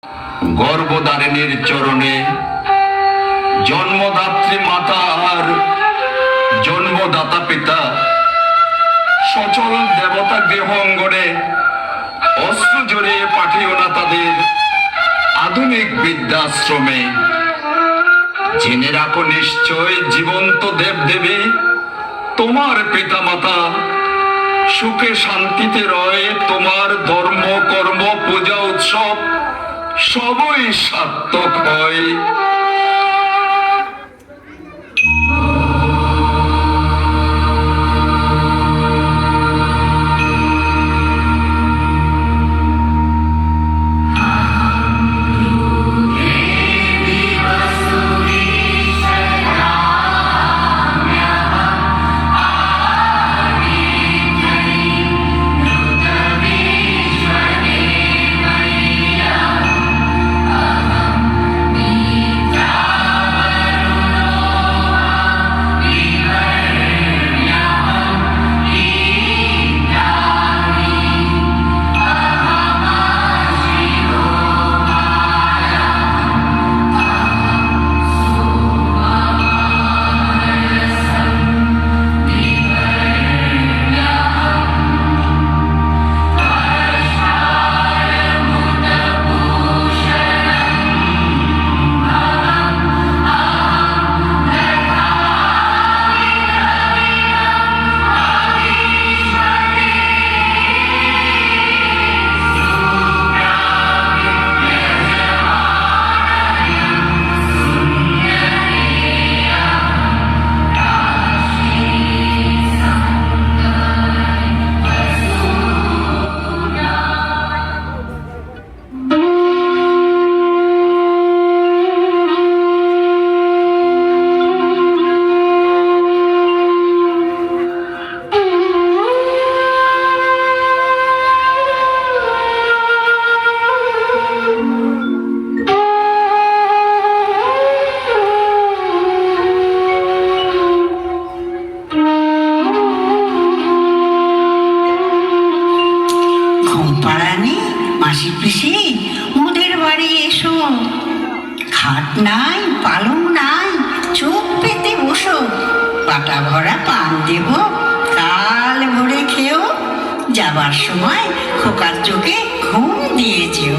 গর্ভধারিণীর চরণে জন্মদাত্রী মাতা আর জন্মদাতা পিতা সচল দেবতা গৃহ অঙ্গনে অশ্রু জড়িয়ে পাঠিও না তাদের আধুনিক বৃদ্ধাশ্রমে। জেনে রাখো নিশ্চয় জীবন্ত দেবদেবী তোমার পিতা মাতা সুখে শান্তিতে রয়, তোমার ধর্ম কর্ম পূজা উৎসব সবই সার্থক হয়। মাসি পিসি ওদের বাড়ি এসো, খাট নাই পালং নাই, চোখ পেতে বসো, পাটা ভরা পান দেব, কাল ভরে খেও, যাবার সময় খোকার চোখে ঘুম দিয়ে যেও।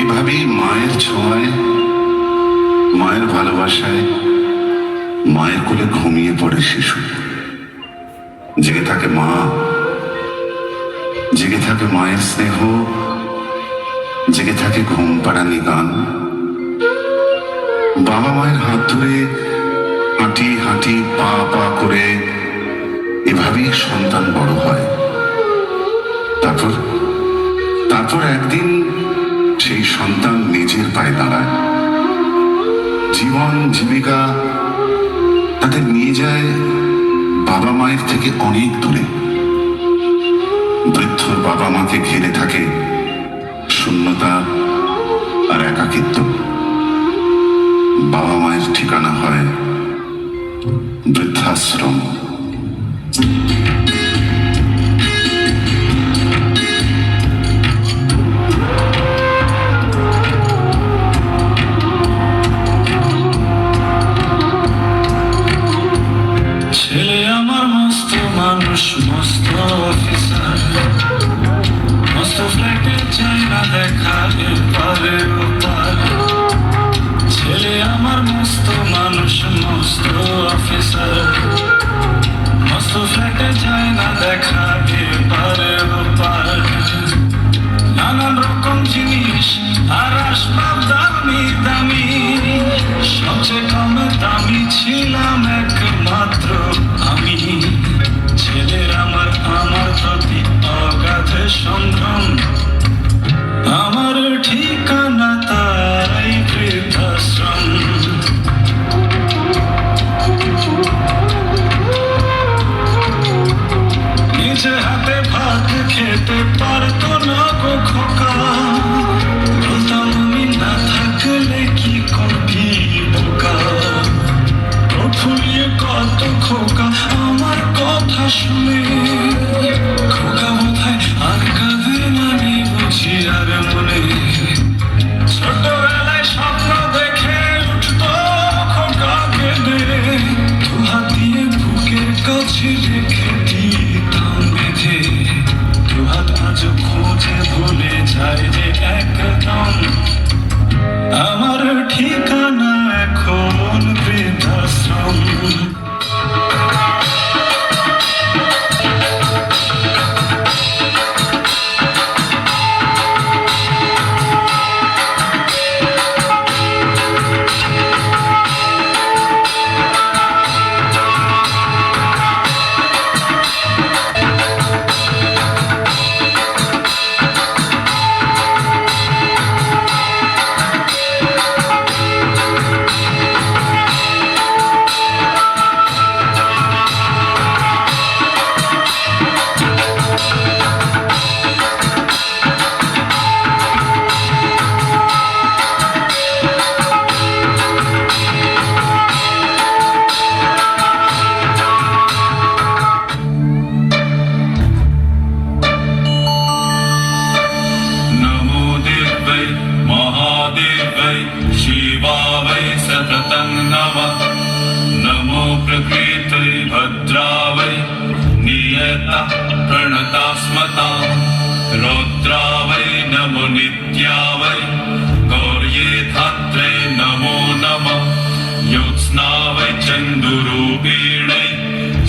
এভাবেই মায়ের ছোঁয়ায়, মায়ের ভালোবাসায় মায়ের কোলে ঘুমিয়ে পড়ে শিশু। জেগে থাকে মা, জেগে থাকে মায়ের স্নেহ, জেগে থাকে ঘুম পাড়ানি গান। বাবা মায়ের হাত ধরে হাঁটি হাঁটি পা পা করে এভাবেই সন্তান বড় হয়। তারপর একদিন সেই সন্তান নিজের পায়ে দাঁড়ায়। জীবন জীবিকা তাদের নিয়ে যায় বাবা মায়ের থেকে অনেক দূরে। বৃদ্ধ বাবা মাকে ঘিরে থাকে শূন্যতা আর একাকিত্ব। বাবা মায়ের ঠিকানা হয় বৃদ্ধাশ্রম। ছেলে আমার মস্ত মানুষ, মস্ত অফিসার, মস্ত ফ্ল্যাটে চাই না দেখা এপারে ওপার। ছেলে আমার মস্ত মানুষ, মস্ত অফিসার, মস্ত ফ্ল্যাটে চাই না দেখা এপারে ওপার। নানান রকম জিনিস আর আসবাব দামি দামি, সবচেয়ে কম দামি ছিলাম একমাত্র আমি। ছেলের আমার প্রতি অগাধ সম্ভ্রম, আমার ঠিকানা তাই বৃদ্ধাশ্রম। নিজে হাতে ভাত খেতে পারতো না গো খোকা, বলতাম আমি না থাকলে কি করবি বোকা। প্রফুল্লিয়ে কত খোকা আমার কথা শুনে আজ খোঁজে ভুলে যায় যে একদম আমার ঠিকানা এখন বৃদ্ধাশ্রম। शिवावै सततं नमः। नमो प्रकृतै भद्रावै नियतः प्रणतास्मतां। रौद्रावै नमो नित्यावै गौर्ये धात्रे नमो नमः। ज्योत्स्नावै चन्दुरूपिणै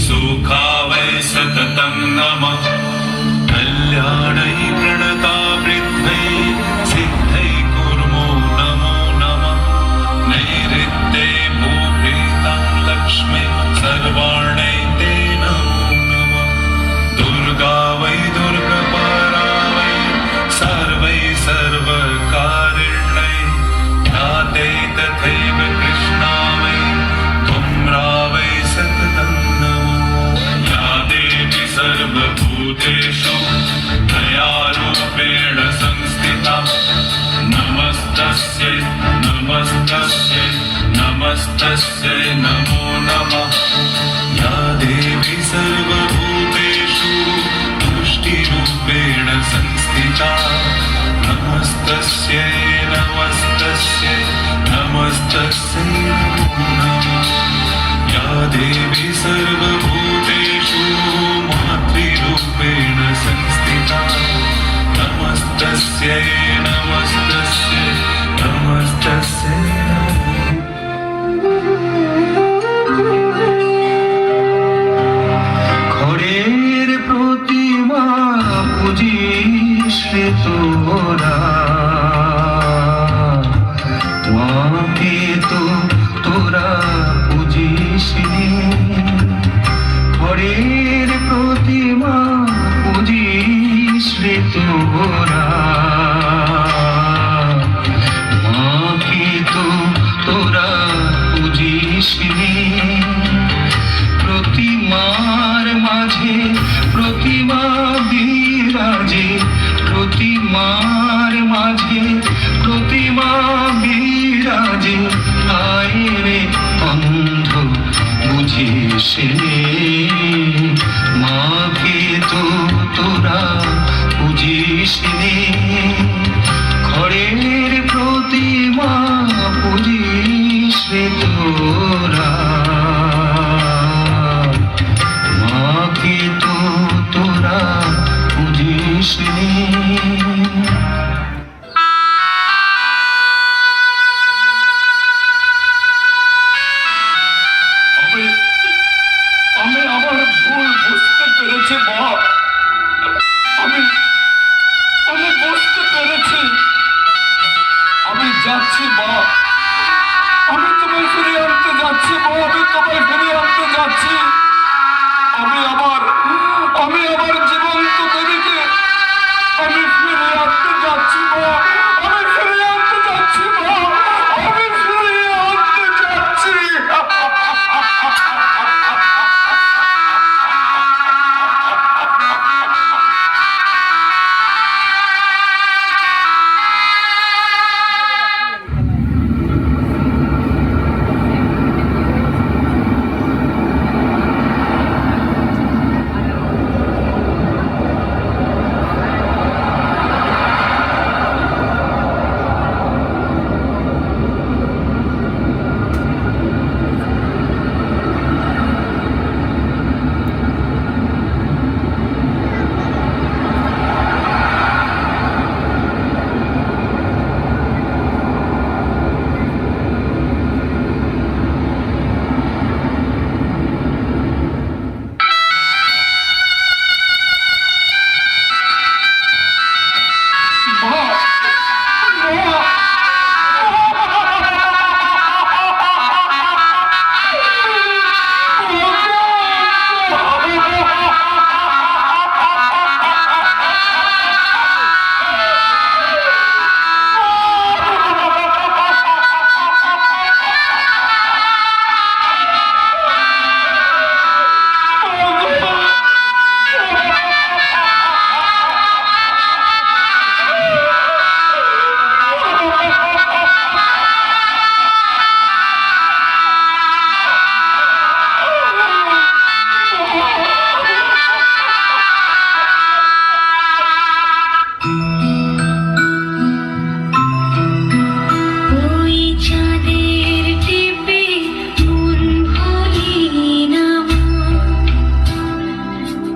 सुखावै सततं नमः। कल्याणै प्रणतावृद्धै सिद्धै कुर्मो नमो नमः। नैऋत्ये भूभृतां लक्ष्मी सर्वाणै ते नमो नमः। दुर्गा वै दुर्गपरा वै सर्वै सर्वकारिण्यै ख्याते तथैव कृष्णा वै धूम्रा वै सततं नमः। या देवी सर्वभूतेषु दयारूपेण संस्थिता नमस्तस्यै नमस्तस्यै नमस्तस्यै नमो नमः। या देवी सर्वभूतेषु तुष्टिरूपेण संस्थिता नमस्तस्यै नमस्तस्यै नमस्तस्यै नमो नमः। या देवी सर्वभूतेषु मातृरूपेण संस्थिता नमस्तस्यै नमस्तस्यै नमस्तस्यै ঘরের প্রতিমা পুজিস রে তোরা, মাকে তো তোরা পুজিস রে। ঘরের প্রতিমা পুজিস রে তোরা, মাকে তো তোরা পুজিস রে। প্রতিমার মাঝে প্রতিমা বিরাজে, প্রতিমার মাঝে প্রতিমা বিরাজে। আয় রে অন্ধ বুঝিস রে, মাকে তো তোরা বুঝিস রে। ঘরের প্রতিমা বুঝিস রে তোরা, মাকে তো তোরা বুঝিস রে।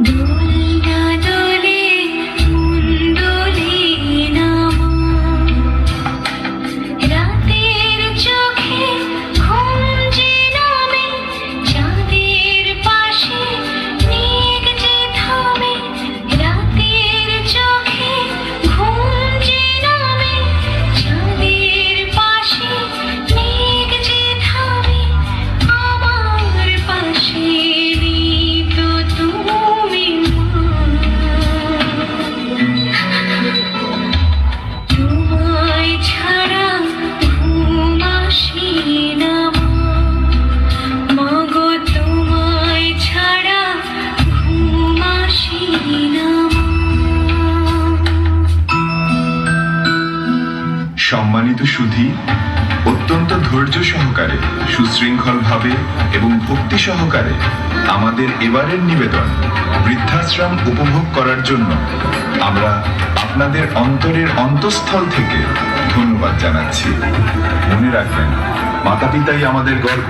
দোলনা দোলে মুন্ডলি নামা রাতের চোখে ঘুম যে নামে চাঁদের পাশে মেঘ যে থামে রাতের চোখে ঘুম যে নামে চাঁদের পাশে মেঘ যে থামে আমার পাশে নেই তো তুমি তোমায় ছাড়া ঘুম আসি না মাগো তোমায় ছাড়া ঘুম আসি না সম্মানিত সুধী, অত্যন্ত ধৈর্য সহকারে সুশৃঙ্খলভাবে এবং ভক্তি সহকারে আমাদের এবারের নিবেদন বৃদ্ধাশ্রম উপভোগ করার জন্য আমরা আপনাদের অন্তরের অন্তঃস্থল থেকে ধন্যবাদ জানাচ্ছি। মনে রাখবেন, মাতা পিতাই আমাদের গর্ব।